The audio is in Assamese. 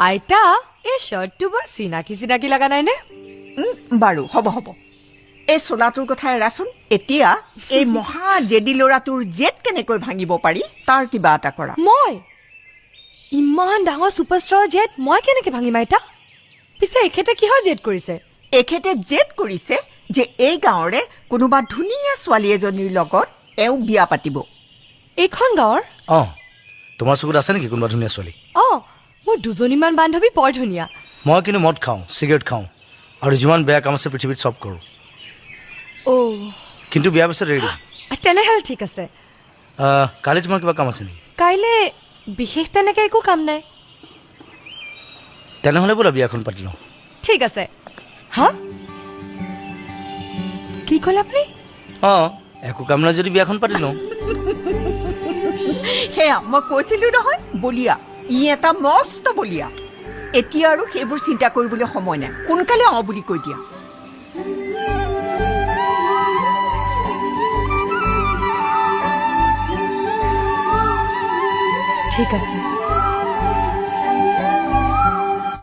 আইতা এই শাৰ্টটো বৰ চিনাকি চিনাকি লগা নাইনে? বাৰু হ'ব এই চোলাটোৰ কথা এৰাচোন এতিয়া এই মহা জেদি ল'ৰাটোৰ জেদ কেনেকৈ ভাঙিব পাৰি তাৰ কিবা এটা কৰা মই ইমান ডাঙৰ ছুপাৰষ্টাৰৰ জেদ মই কেনেকে ভাঙিম আইতা? পিছে এখেতে কিহৰ জেদ কৰিছে? এখেতে জেদ কৰিছে যে এই গাঁৱৰে কোনোবা ধুনীয়া ছোৱালী এজনীৰ লগত এওঁ বিয়া পাতিব এইখন গাঁৱৰ? অঁ তোমাৰ চকুত আছে নেকি কোনোবা ধুনীয়া ছোৱালী? অঁ মোৰ দুজনীমান বান্ধৱী বৰ ধুনীয়া। মই কিন্তু মদ খাওঁ, চিগাৰেট খাওঁ আৰু যিমান বেয়া কাম আছে পৃথিৱীত চব কৰোঁ, কিন্তু বিয়াৰ পিছত এৰি দিম। তেনেহ'লে ঠিক আছে। কালি তোমাৰ কিবা কাম আছে নেকি? কাইলৈ বিশেষ তেনেকৈ একো কাম নাই। তেনেহ'লে বোলা বিয়াখন পাতি লওঁ। ঠিক আছে। হা কি ক'লে আপুনি? অঁ একো কাম নাই যদি বিয়াখন পাতি লওঁ। সেয়া মই কৈছিলো নহয় বলিয়া ই এটা মস্ত বলিয়া এতিয়া আৰু সেইবোৰ চিন্তা কৰিবলৈ সময় নাই সোনকালে অঁ বুলি কৈ দিয়া ঠিক আছে।